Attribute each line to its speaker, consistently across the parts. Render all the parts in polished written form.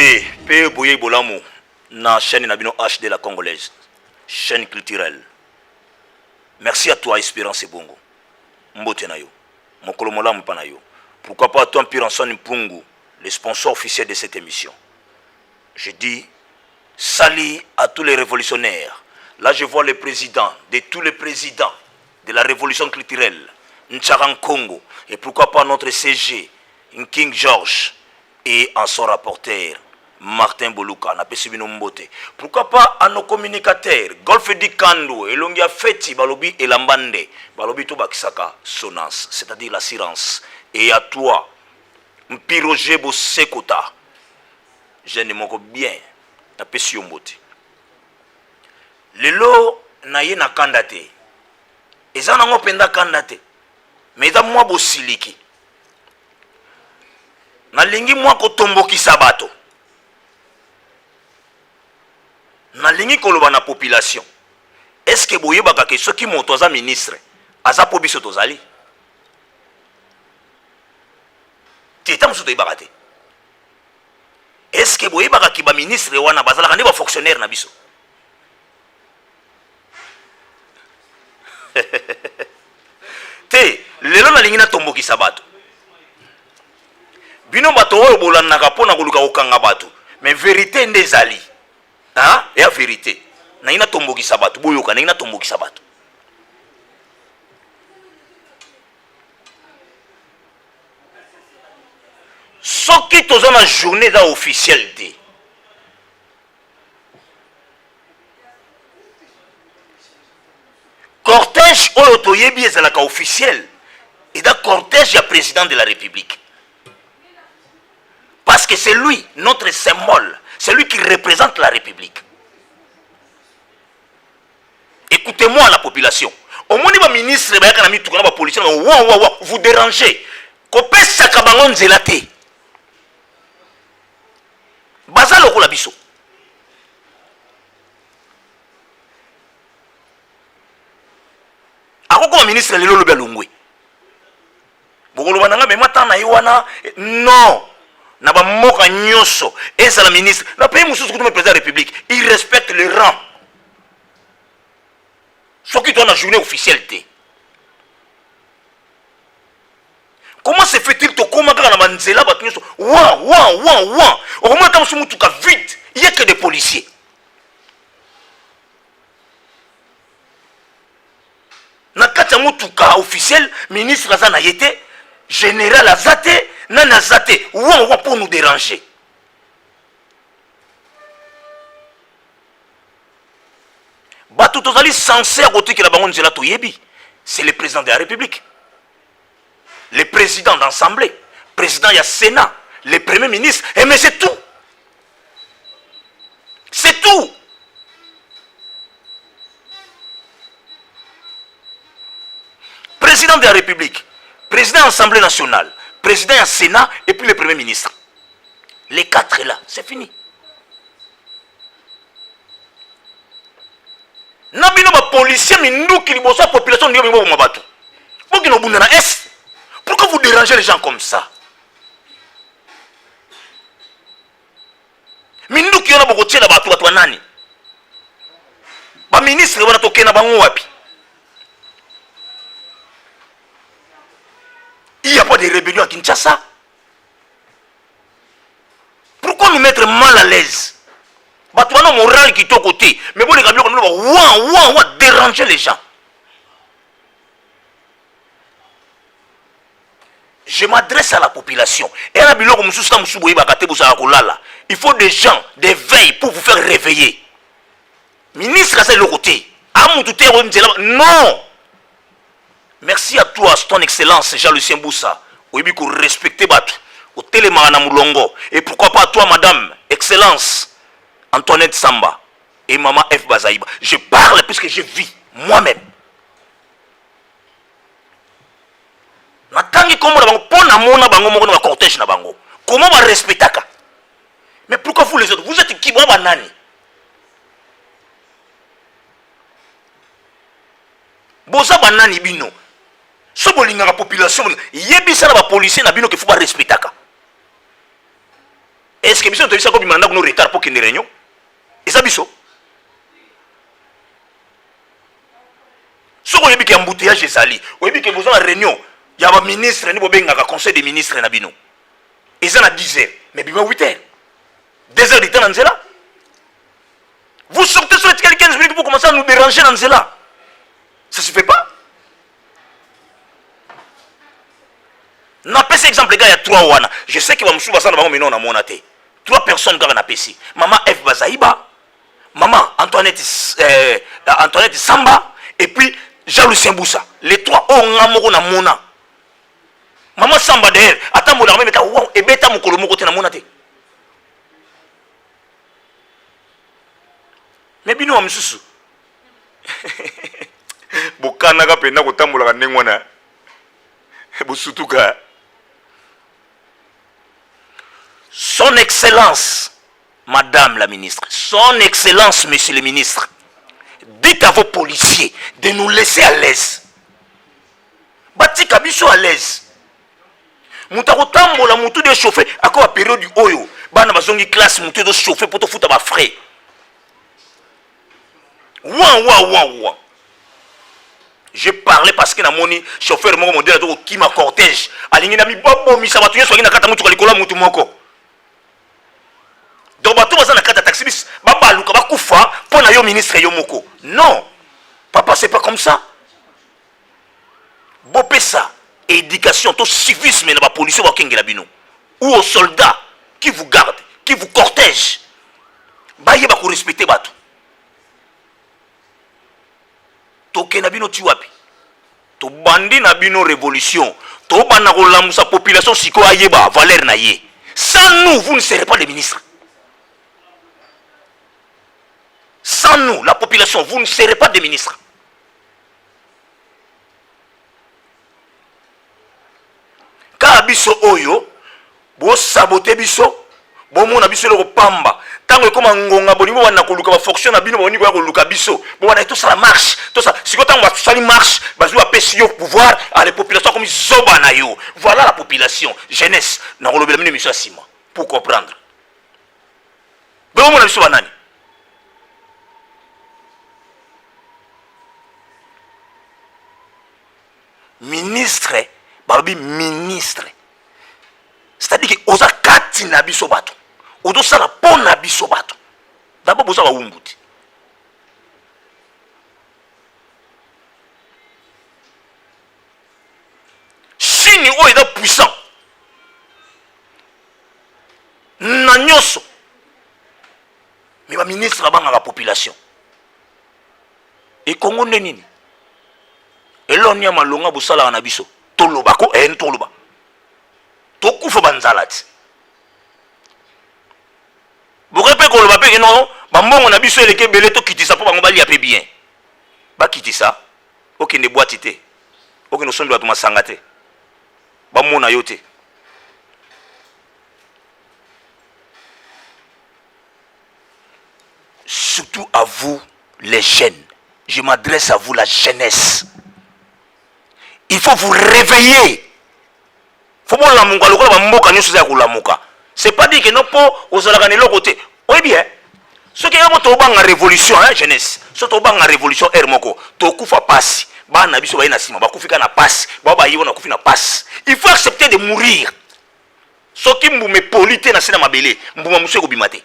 Speaker 1: Mbote, P. Boye Bolamo, na chaîne Nabino HD la Congolaise, chaîne culturelle. Merci à toi, Espérance Bongo. Mbote na yo, Mokolo Mola Mpana yo. Pourquoi pas toi, Piranson Mpungu, le sponsor officiel de cette émission. Je dis salut à tous les révolutionnaires. Là, je vois le président de tous les présidents de la révolution culturelle, Ncharan Congo, et pourquoi pas notre CG, King George, et en son rapporteur, Martin Boluka, Mbote. Pourquoi pas à nos communicateurs, Golfe di Kando, Elongia Feti, Balobi et Lambande, Balobi Tobakisaka, Sonance, c'est-à-dire l'assurance. Et à toi, Mpiroje Bosekota, je ne m'en bien, Napesi Mbote. Lelo na ye na kandate. Eza nango penda kandate. Mais eza mwa bosiliki. Na lingi mwa kotomboki sabato. Na lingi koloba na population. Est-ce que boyebaka ke soki moto aza ministre, aza po biso tozali? Teta musu toyebaka te. Est-ce que boyebaka ki ba ministre wana bazalaka nde ba fonctionnaire na biso? Te, lelo na lingi na tomboki sabato. Bino bato oyo bolanaka pona koluka kokanga bato. Mais vérité nde ezali. Hein? Et la vérité. Na ina tomboki sabato. Boyoka na ina tomboki sabato. Soki toza na journée da officielle te. Cortège oyo toyebi ezalaka officiel. Et da cortège ya président de la République. Parce que c'est lui, notre symbole. C'est lui qui représente la République. Écoutez-moi la population. Au moins, les ministres, les policiers, vous dérangez. Kopé sakabangon zelate. Bazalo ko la biso. Akoko ministre lelo lo belungwe. Bokolo bananga me mata na yiwana non. Na ba moka nyoso et c'est la ministre. Na pays mususu kutume président de la République, il respecte le rang. Ce qui doit la journée officielle té. Comment se fait-il to koma kaka na banzela ba nyoso? Wa. Au moins quand musu mutuka vide, il y a que des policiers. Na kata mutuka officiel, ministre azana yete, général azate, nana zate, ouan pour nous déranger. Batou tozali censé à côté que la bangon zela toyebi, c'est le président de la République, le président d'Assemblée, président du Sénat, le premier ministre, et mais c'est tout. C'est tout. Président de la République, président de l'Assemblée nationale, président du Sénat et puis le Premier ministre. Les quatre là, c'est fini. Nabino ba policier minduki liboso population ndio mimo mabatu. Boki no bundana est. Pourquoi vous dérangez les gens comme ça? Minduki yona boko tiela batu watu nani? Ba ministre wana tokena bango wapi? Il n'y a pas de rébellion à Kinshasa. Pourquoi nous mettre mal à l'aise? Batouana moral qui est au côté. Mais bon, les gars, on va déranger les gens. Je m'adresse à la population. Il faut des gens, des veilles pour vous faire réveiller. Ministre, c'est le côté. Non! Merci à toi, ton excellence, Jean-Lucien Boussa. Oui, pour respecter Batou, au télémana Moulongo. Et pourquoi pas à toi, madame, excellence, Antoinette Samba et maman F. Bazaïba. Je parle puisque je vis moi-même. Comment on va respecter ça? Mais pourquoi vous les autres? Vous êtes qui? Boza banani bino. So bolinga la population, yebisa na ba policier na bino ke faut ba respecter ka. Est-ce que biso tobisa ko bimanda ko no retard pour kende réunion? Eza biso. Soko yebi ke embouteillage ezali, oyebi ke besoin de réunion, ya ba ministre ni bobenga ka conseil des ministres na bino. Eza na 10h, mais bima 8h. 2 heures de temps dans cela. Vous sortez sur les 15 minutes pour commencer à nous déranger dans cela. Ça se fait pas. Na pesi exemple les gars, il y a 3 wana. Je sais que va msouba ça na bango mino na monate. 3 personnes quand na pesi. Maman F Bazaïba, maman Antoinette Samba et puis Jean-Lucien Boussa. Les 3 ont ngamoko na mona. Maman Samba derrière, attends mon armée meta wow et beta mokolo moko te na monate. Mais bino amsusu. Bokana ka pena ko tambola ka nengwana. Bosutuka. Son Excellence, Madame la Ministre, Son Excellence, Monsieur le Ministre, dites à vos policiers de nous laisser à l'aise. Bati kabiso à l'aise. Moutako tambola moutou de chauffer à quoi période du oyo. Bana bazongi classe moutou de chauffer pour te foutre à frais. Ouah. Je parlais parce que na moni chauffeur moko modèle qui ma cortège. Alingi na mi bobo mi sabatu yeso ngina kata mutu kalikola mutu moko. Donc bato baza na kata taxi bis baba luka bakufa pona yo ministre yo moko. Non. Papa c'est pas comme ça. Bopesa éducation to civisme na ba police ba kengela bino. Ou aux soldats qui vous gardent, qui vous cortègent. Ba yeba ko respecter bato. Toke na bino tiwapi. To bandi na bino révolution. To bana ko lamusa population siko ayeba valeur na ye. Sans nous, vous ne serez pas des ministres. Sans nous, la population, vous ne serez pas des ministres. Ka biso oyo, bo sabote biso, bo mona biso le pamba. Tango koma ngonga bolingo wana koluka ba fonction na bino boni ko koluka biso. Bo wana tout ça la marche, tout ça. Siko tango ba sali marche, bazu a pesi yo pouvoir à la population comme zoba na yo. Voilà la population, jeunesse. Na kolobela mine miso asima pour comprendre. Bo mona biso banani. Ministre, babi ministre. C'est-à-dire que oza kati na biso bato. Odo sala pona biso bato. D'abord boza ba wumbuti. Chini o est puissant. Na nyoso. Mais ba ministre banga la population. Et Congo nini? Elonia malonga busala na biso toloba ko toloba tokufa banzalati bokepe ko loba pe non bambongo na biso eleke belé to kitisa po bango bali apé bien ba kitisa okende boîte te okende sombi bato masanga te bamona yo te surtout à vous les jeunes, je m'adresse à vous la jeunesse. Il faut vous réveiller. Faut pas la mouka, c'est pas dire que non pour aux organismes côté. Oui bien. Ce qui est en révolution, hein, jeunesse. Ce qui est en révolution, Hermoko. Toku fa passe. Ba na biso ba ina sima. Ba kufika na passe. Ba ba yiwo na kufi na passe. Il faut accepter de mourir. Ce qui me polité na sina mabele. Mbuma muso ko bimate.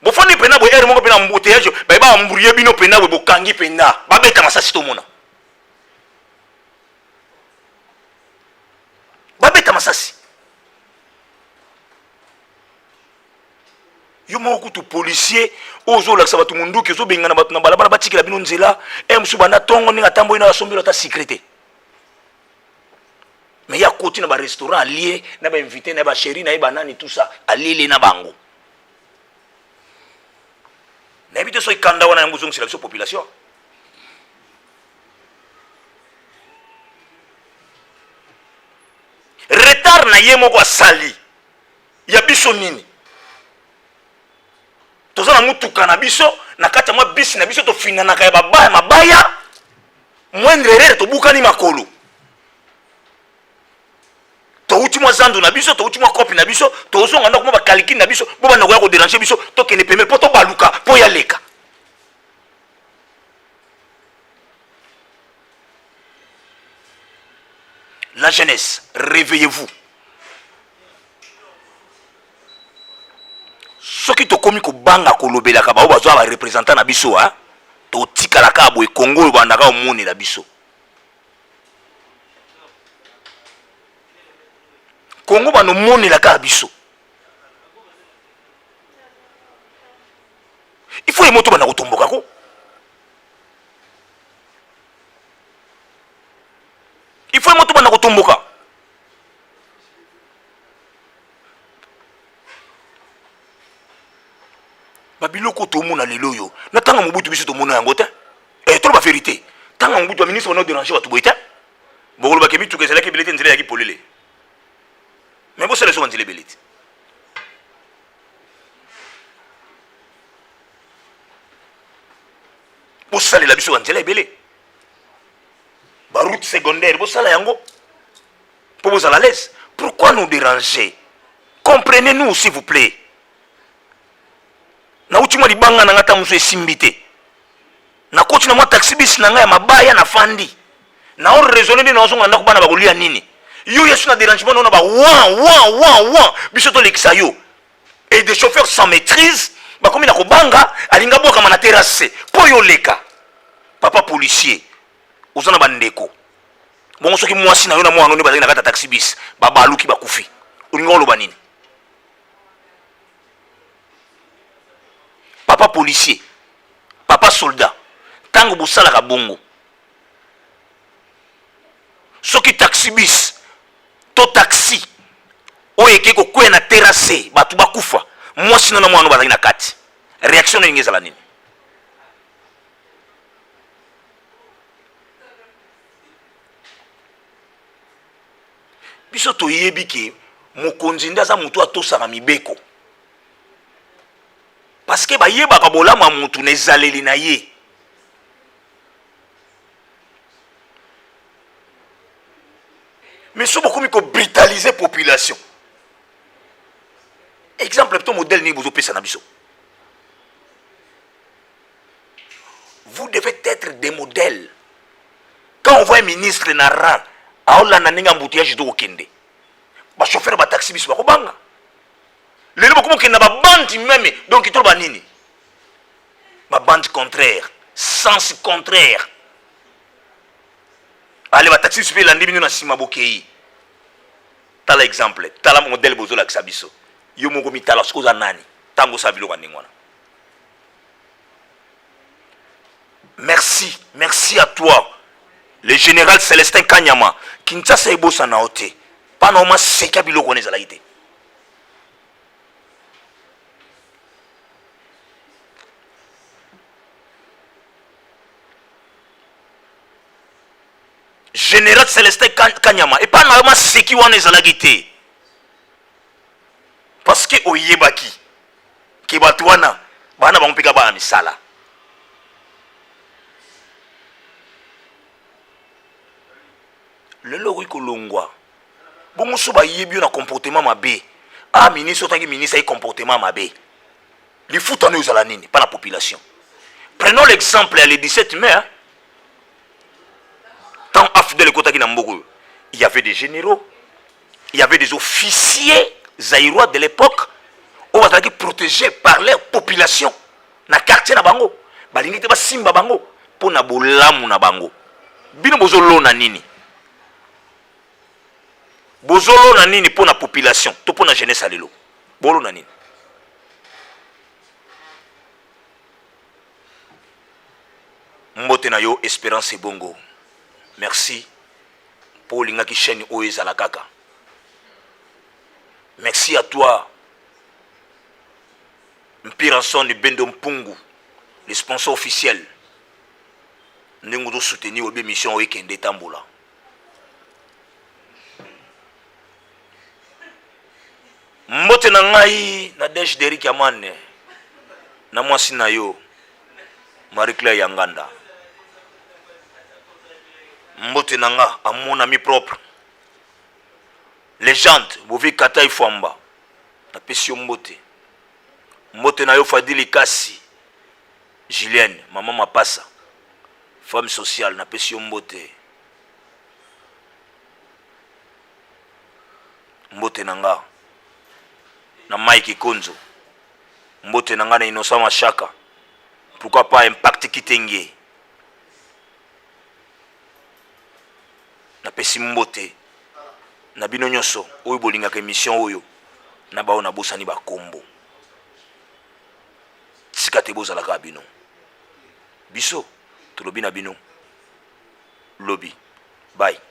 Speaker 1: Bofoni pena bo ere moko pena mbouteillage ba mburiye bino pena bo kangi pena ba beta masasi to mona ba beta masasi yo moko tu policier ozo laksa batu munduki zo bengana batu na balabala batikela bino nzela msu bana tongo ninga tambo ina sombelo ta sécurité mais ya koti na ba restaurant allié na ba invité na ba chéri na ba nani tout ça allié na bango. N'habite sur Kanda wana nguzung sila sur population. Retard na yemo kwa sali. Ya biso nini? Toza na mutuka na biso na kati ya mwa bisi na biso to fina na kaya babaya mabaya. moindre erreur tobukani makolo touti mwa zandu na biso touti mwa kopi na biso tozonga ndako mwa bakalikini na biso bo bana koya koderange biso tokende pemele mpo tobaluka mpo ya leka la jeunesse réveillez-vous soki tokomi kobanga kolobelaka bao bazwa ba représentant na biso ha totikalaka boye Kongo oyo bandaka omonela biso Kongo bano monelaka biso il faut emoto bana kotomboka ko il faut emoto bana kotomboka babiloko tomona lelo yo na tanga mobutu biso tomona yango te to ba vérité tanga mobutu ba ministre bana déranger batu boyita bokolo bakemi tukesela ke bilete nzela ya ki polele mais vous savez ce qu'on dit les bélites. Vous savez la biso les belé. La route secondaire, vous savez yango. Pour vous à l'aise. Pourquoi nous déranger? Comprenez-nous s'il vous plaît. Na uti mwa libanga na ngata muso esimbite. Na coach na mwa taxi bis na ngaya mabaya na fandi. Na on raisonner na ozonga ndako bana bakolia nini? Yo yesu na dérangement on a ba wan bisoto lekisa yo et des chauffeurs sans maîtrise ba komi na kobanga alinga boka mana terrasse po yo leka papa policier ozana bandeko bongo soki mwasi na yo na mwana ne bazali na kata taxi bis baba aluki bakufi ulinga oloba nini papa policier papa soldat tango bosala ka bongo soki taxi bis to taxi oye keko kwe na terrasse batu bakufa mwasi na mwana bazali na kati réaction ngeza la nini biso to yebi ke mokonzi ndaza mutu atosaka mibeko parce que ba yeba ka bolama mutu nezaleli na ye mais si beaucoup de brutaliser la population. Exemple, plutôt modèle ni bozo pesa na biso. Vous devez être des modèles. Quand on voit un ministre na rang, aola na ninga mbouteillage do okende. Ba chauffeur ba taxi biso ba ko banga. Lelo ba ko kenda ba bande même donc il ba nini. Ba bande contraire, sens contraire. Allez, ba taxi super landi bino na sima bokei. Tala exemple, tala modèle bozo la kisabiso. Yo moko mitala skoza nani. Tango sabilo kwa ningwana. Merci, merci à toi. Le général Célestin Kanyama, Kinshasa ebosa na ote. Pana oma seka biloko nezala ite. Général Célestin Kanyama et pas normalement ce qui wana ezalaki te parce que oyebaki ke batu wana bana bampeka bana misala lelo ko kolongwa bongo so ba yebi na comportement mabe ministre otangi ministre ay comportement mabe li futa no ezala nini pas la population. Prenons l'exemple le 17 mai il y avait des généraux, il y avait des officiers zaïrois de l'époque où ils étaient protégés par leur population. Dans le quartier na bango, balingi te ba simba bango pour na bolamu na bango. Bino bozolo na nini? Bozolo na nini pour la population, to pour la jeunesse alelo. Bolo na nini? Mbote na yo Espérance Bongo. Merci pour l'ingaki chaîne Oeza la Kaka. Merci à toi, Mpiranson de Bendo Mpungu, le sponsor officiel. Nous avons soutenu aux émissions Weekend de Tamboula. Mbote na ngai na Desh Derrick Amane na mwasi na yo Marie-Claire Yanganda. mbote nanga à mon ami propre légende bovi kata ifwamba na pesi mbote mbote na yo Fadili Kasi Julienne maman Mapasa femme sociale na pesi mbote mbote nanga na Mike Konzo mbote nanga na Innocent Machaka pourquoi pas Impact Kitenge na pesi mbote na bino nyonso oyo bolingaka émission oyo na bao na bosani ba kombo tika te bozalaka bino biso tolobi na bino lobi bye.